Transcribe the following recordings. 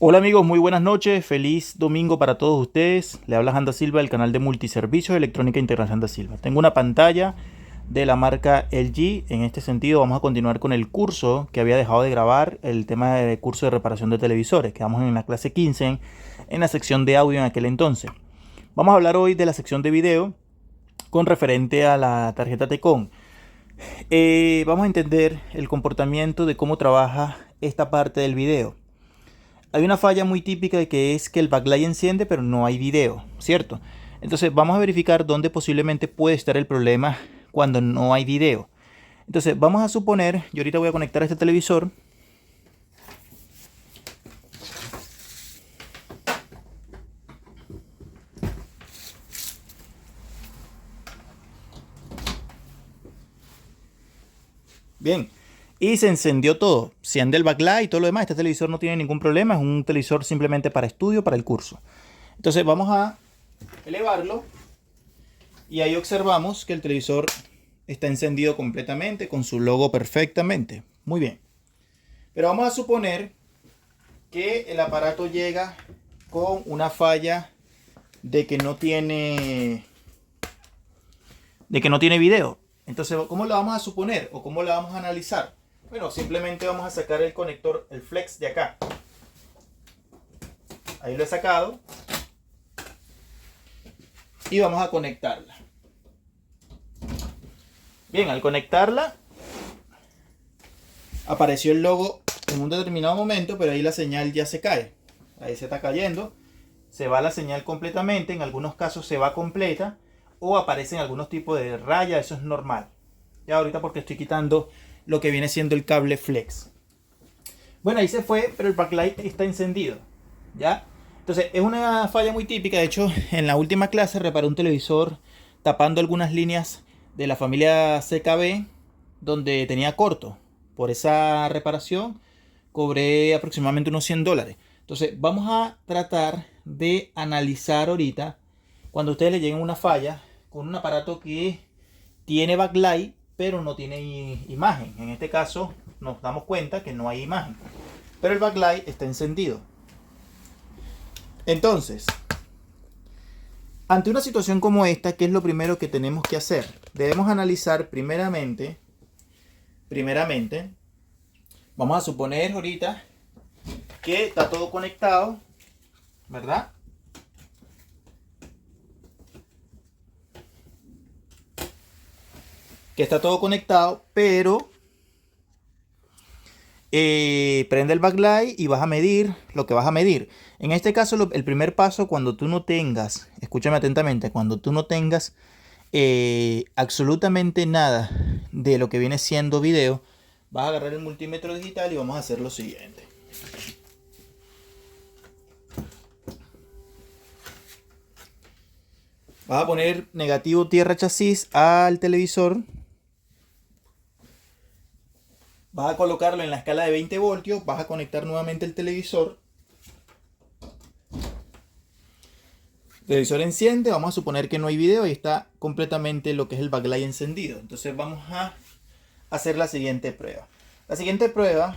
Hola amigos, muy buenas noches, feliz domingo para todos ustedes. Le habla Janda Silva del canal de Multiservicios Electrónica Integral Janda Silva. Tengo una pantalla de la marca LG. En este sentido vamos a continuar con el curso que había dejado de grabar, el tema de curso de reparación de televisores. Quedamos en la clase 15 en la sección de audio en aquel entonces. Vamos a hablar hoy de la sección de video con referente a la tarjeta Tecon. Vamos a entender el comportamiento de cómo trabaja esta parte del video. Hay una falla muy típica que es que el backlight enciende pero no hay video, ¿cierto? Entonces vamos a verificar dónde posiblemente puede estar el problema cuando no hay video. Entonces vamos a suponer, yo ahorita voy a conectar este televisor. Bien, y se encendió todo. Se anda el backlight y todo lo demás. Este televisor no tiene ningún problema, es un televisor simplemente para estudio, para el curso. Entonces vamos a elevarlo y ahí observamos que el televisor está encendido completamente con su logo perfectamente. Muy bien. Pero vamos a suponer que el aparato llega con una falla de que no tiene video. Entonces, ¿cómo lo vamos a suponer o cómo lo vamos a analizar? Bueno, simplemente vamos a sacar el conector, el flex de acá. Ahí lo he sacado. Y vamos a conectarla. Bien, al conectarla apareció el logo en un determinado momento, pero ahí la señal ya se cae. Ahí se está cayendo. Se va la señal completamente. En algunos casos se va completa. O aparecen algunos tipos de raya. Eso es normal. Ya ahorita porque estoy quitando lo que viene siendo el cable flex. Bueno, ahí se fue, pero el backlight está encendido. ¿Ya? Entonces es una falla muy típica. De hecho, en la última clase reparé un televisor tapando algunas líneas de la familia CKB donde tenía corto. Por esa reparación cobré aproximadamente unos $100. Entonces vamos a tratar de analizar ahorita cuando a ustedes les lleguen una falla con un aparato que tiene backlight pero no tiene imagen. En este caso nos damos cuenta que no hay imagen, pero el backlight está encendido. Entonces, ante una situación como esta, ¿qué es lo primero que tenemos que hacer? Debemos analizar primeramente, vamos a suponer ahorita que está todo conectado, ¿verdad? Que está todo conectado, pero prende el backlight y vas a medir lo que vas a medir. En este caso, el primer paso, cuando tú no tengas, escúchame atentamente, cuando tú no tengas absolutamente nada de lo que viene siendo video, vas a agarrar el multímetro digital y vamos a hacer lo siguiente. Vas a poner negativo tierra chasis al televisor. Vas a colocarlo en la escala de 20 voltios. Vas a conectar nuevamente el televisor. El televisor enciende. Vamos a suponer que no hay video y está completamente lo que es el backlight encendido. Entonces vamos a hacer la siguiente prueba. La siguiente prueba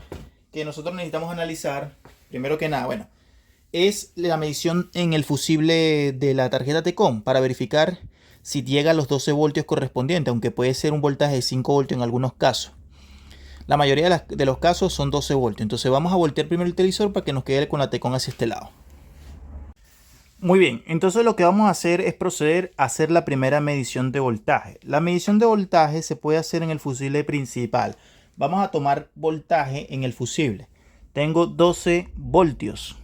que nosotros necesitamos analizar, primero que nada, bueno, es la medición en el fusible de la tarjeta Tecon para verificar si llega a los 12 voltios correspondientes, aunque puede ser un voltaje de 5 voltios en algunos casos. La mayoría de los casos son 12 voltios. Entonces vamos a voltear primero el televisor para que nos quede con la Tecon hacia este lado. Muy bien, entonces lo que vamos a hacer es proceder a hacer la primera medición de voltaje. La medición de voltaje se puede hacer en el fusible principal. Vamos a tomar voltaje en el fusible. Tengo 12 voltios.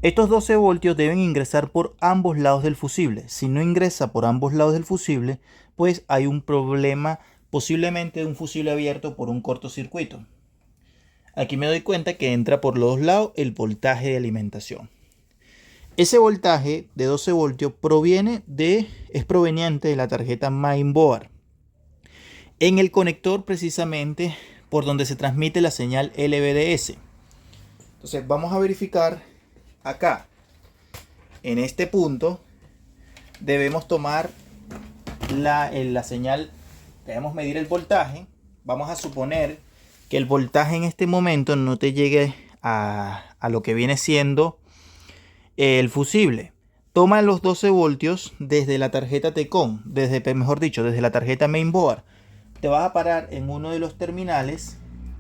Estos 12 voltios deben ingresar por ambos lados del fusible. Si no ingresa por ambos lados del fusible, pues hay un problema posiblemente de un fusible abierto por un cortocircuito. Aquí me doy cuenta que entra por los dos lados el voltaje de alimentación. Ese voltaje de 12 voltios es proveniente de la tarjeta mainboard. En el conector precisamente por donde se transmite la señal LVDS. Entonces vamos a verificar acá. En este punto debemos tomar la señal. Debemos medir el voltaje. Vamos a suponer que el voltaje en este momento no te llegue a lo que viene siendo el fusible. Toma los 12 voltios desde la tarjeta Tecon, mejor dicho, desde la tarjeta mainboard. Te vas a parar en uno de los terminales.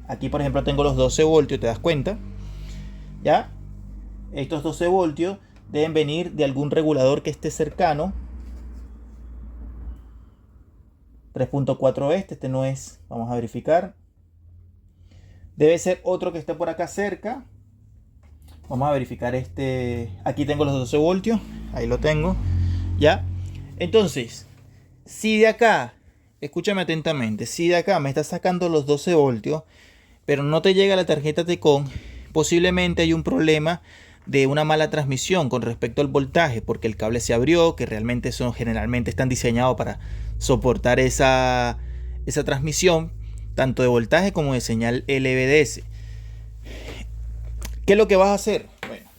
Aquí, por ejemplo, tengo los 12 voltios, ¿te das cuenta? ¿Ya? Estos 12 voltios deben venir de algún regulador que esté cercano. 3.4 este no es. Vamos a verificar. Debe ser otro que esté por acá cerca. Vamos a verificar este. Aquí tengo los 12 voltios. Ahí lo tengo. ¿Ya? Entonces, si de acá, escúchame atentamente, si de acá me está sacando los 12 voltios, pero no te llega la tarjeta Tecon, posiblemente hay un problema de una mala transmisión con respecto al voltaje, porque el cable se abrió, que realmente son generalmente están diseñados para soportar esa transmisión, tanto de voltaje como de señal LVDS. ¿Qué es lo que vas a hacer? Bueno,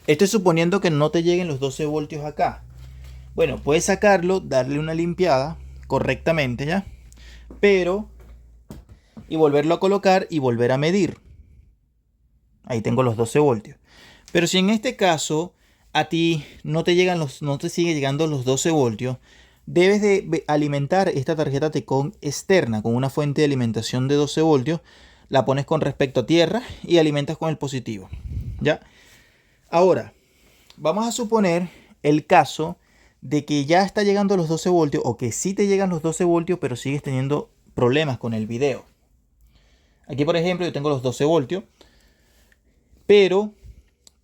estoy suponiendo que no te lleguen los 12 voltios acá. Bueno, puedes sacarlo, darle una limpiada correctamente ya, y volverlo a colocar y volver a medir. Ahí tengo los 12 voltios. Pero si en este caso a ti no te sigue llegando los 12 voltios, debes de alimentar esta tarjeta Tecon externa con una fuente de alimentación de 12 voltios. La pones con respecto a tierra y alimentas con el positivo. ¿Ya? Ahora, vamos a suponer el caso de que ya está llegando a los 12 voltios o que sí te llegan los 12 voltios, pero sigues teniendo problemas con el video. Aquí, por ejemplo, yo tengo los 12 voltios, pero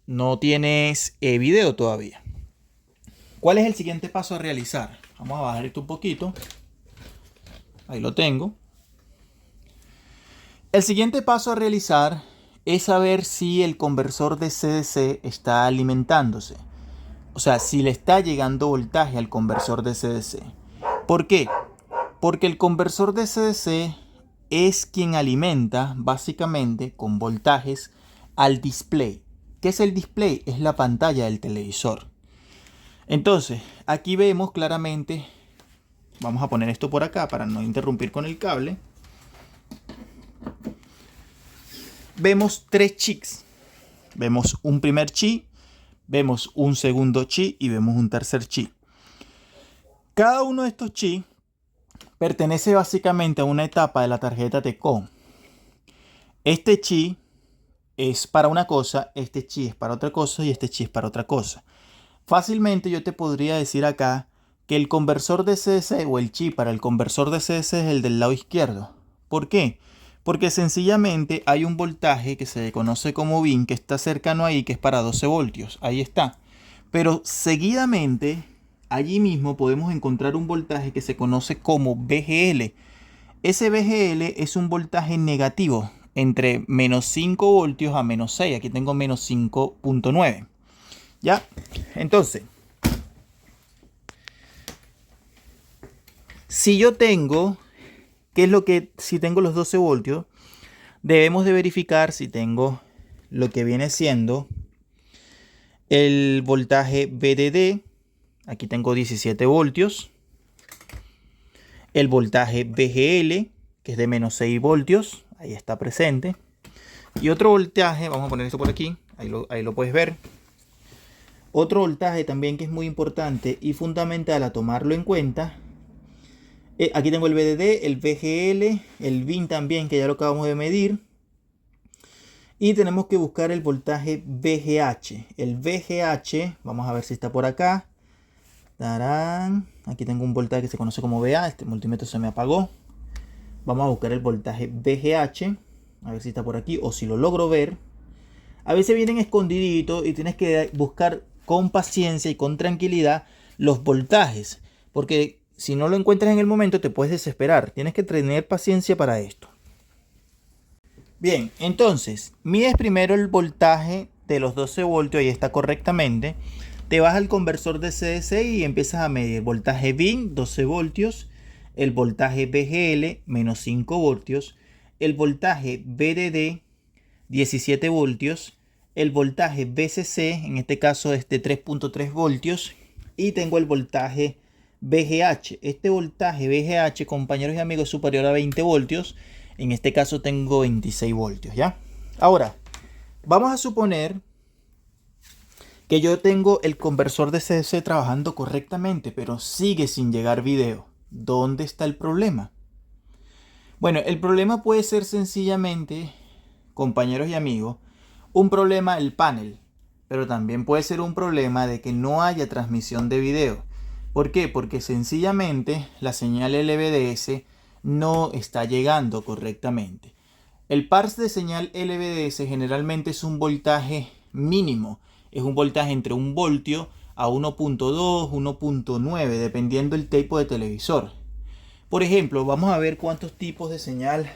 no tienes video todavía. ¿Cuál es el siguiente paso a realizar? Vamos a bajar esto un poquito. Ahí lo tengo. El siguiente paso a realizar es saber si el conversor de CDC está alimentándose. O sea, si le está llegando voltaje al conversor de CDC. ¿Por qué? Porque el conversor de CDC es quien alimenta básicamente con voltajes al display. ¿Qué es el display? Es la pantalla del televisor. Entonces, aquí vemos claramente, vamos a poner esto por acá para no interrumpir con el cable. Vemos 3 chips. Vemos un primer chip, vemos un segundo chip y vemos un tercer chip. Cada uno de estos chips pertenece básicamente a una etapa de la tarjeta Tecon. Este chip es para una cosa, este chip es para otra cosa y este chip es para otra cosa. Fácilmente yo te podría decir acá que el conversor de CDC o el chip para el conversor de CDC es el del lado izquierdo. ¿Por qué? Porque sencillamente hay un voltaje que se conoce como VIN que está cercano ahí, que es para 12 voltios. Ahí está. Pero seguidamente, allí mismo podemos encontrar un voltaje que se conoce como VGL. Ese VGL es un voltaje negativo entre menos 5 voltios a menos 6. Aquí tengo menos 5.9. ¿Ya? Entonces, si yo tengo... ¿Qué es lo que, si tengo los 12 voltios, debemos de verificar si tengo lo que viene siendo el voltaje VDD? Aquí tengo 17 voltios. El voltaje VGL, que es de menos 6 voltios. Ahí está presente. Y otro voltaje, vamos a poner esto por aquí. Ahí lo puedes ver. Otro voltaje también que es muy importante y fundamental a tomarlo en cuenta. Aquí tengo el VDD, el VGL, el VIN también, que ya lo acabamos de medir. Y tenemos que buscar el voltaje VGH. El VGH, vamos a ver si está por acá. ¡Tarán! Aquí tengo un voltaje que se conoce como VA. Este multímetro se me apagó. Vamos a buscar el voltaje VGH. A ver si está por aquí o si lo logro ver. A veces vienen escondiditos y tienes que buscar con paciencia y con tranquilidad los voltajes. Porque si no lo encuentras en el momento te puedes desesperar. Tienes que tener paciencia para esto. Bien, entonces mides primero el voltaje de los 12 voltios. Ahí está correctamente. Te vas al conversor de CDC y empiezas a medir voltaje VIN 12 voltios. El voltaje VGL menos 5 voltios. El voltaje VDD 17 voltios. El voltaje VCC, en este caso es de 3.3 voltios. Y tengo el voltaje VGH. Este voltaje VGH, compañeros y amigos, es superior a 20 voltios. En este caso tengo 26 voltios, ¿ya? Ahora, vamos a suponer que yo tengo el conversor de CS trabajando correctamente, pero sigue sin llegar video. ¿Dónde está el problema? Bueno, el problema puede ser sencillamente, compañeros y amigos, un problema del panel, pero también puede ser un problema de que no haya transmisión de video. ¿Por qué? Porque sencillamente la señal LVDS no está llegando correctamente. El par de señal LVDS generalmente es un voltaje mínimo, es un voltaje entre 1 voltio a 1.2, 1.9, dependiendo del tipo de televisor. Por ejemplo, vamos a ver cuántos tipos de señal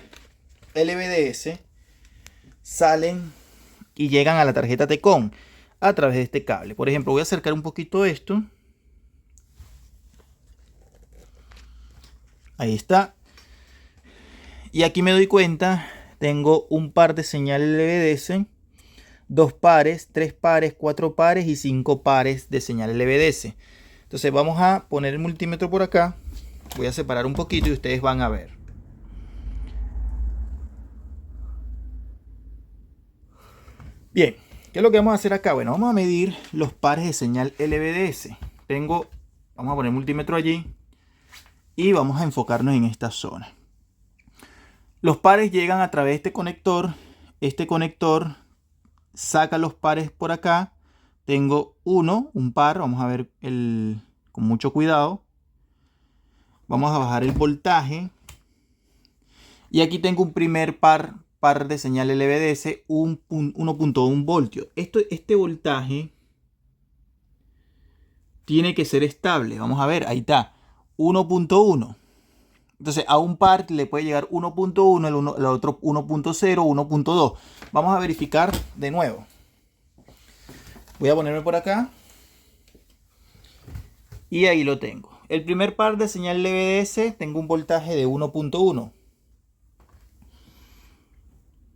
LVDS salen y llegan a la tarjeta TECON a través de este cable. Por ejemplo, voy a acercar un poquito esto. Ahí está. Y aquí me doy cuenta, tengo un par de señal LVDS, 2 pares, 3 pares, 4 pares y 5 pares de señal LVDS. Entonces vamos a poner el multímetro por acá. Voy a separar un poquito y ustedes van a ver. Bien, ¿qué es lo que vamos a hacer acá? Bueno, vamos a medir los pares de señal LVDS. Vamos a poner el multímetro allí y vamos a enfocarnos en esta zona. Los pares llegan a través de este conector. Este conector saca los pares por acá. Tengo un par. Vamos a ver con mucho cuidado. Vamos a bajar el voltaje. Y aquí tengo un primer par de señal LVDS, 1.1 voltios. Este voltaje tiene que ser estable. Vamos a ver, ahí está, 1.1. Entonces a un par le puede llegar 1.1, el otro 1.0, 1.2. Vamos a verificar de nuevo. Voy a ponerme por acá. Y ahí lo tengo. El primer par de señal LVDS tengo un voltaje de 1.1.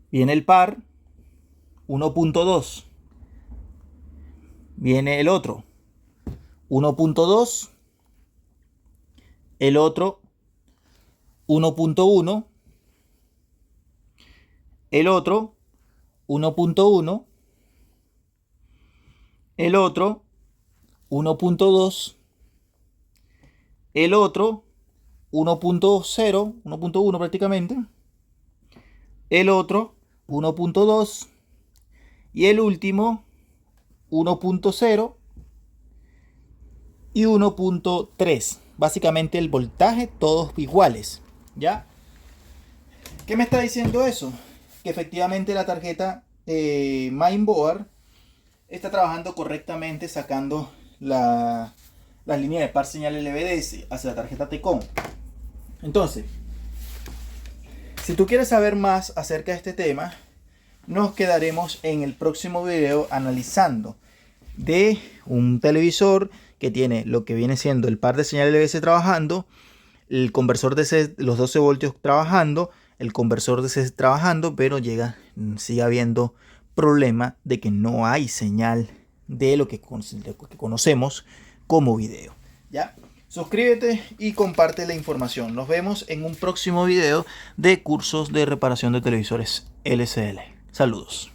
Viene el par 1.2. Viene el otro 1.2. El otro 1.1. El otro 1.1. El otro 1.2. El otro 1.0, 1.1 prácticamente. El otro 1.2 y el último 1.0 y 1.3. Básicamente el voltaje todos iguales, ¿ya? ¿Qué me está diciendo eso? Que efectivamente la tarjeta mainboard está trabajando correctamente, sacando las líneas de par señal LVDS hacia la tarjeta TECON. Entonces, si tú quieres saber más acerca de este tema, nos quedaremos en el próximo video analizando de un televisor que tiene lo que viene siendo el par de señal LVDS trabajando, el conversor de los 12 voltios trabajando, el conversor de DC trabajando, pero sigue habiendo problema de que no hay señal de lo que conocemos como video, ¿ya? Suscríbete y comparte la información. Nos vemos en un próximo video de cursos de reparación de televisores LCL. Saludos.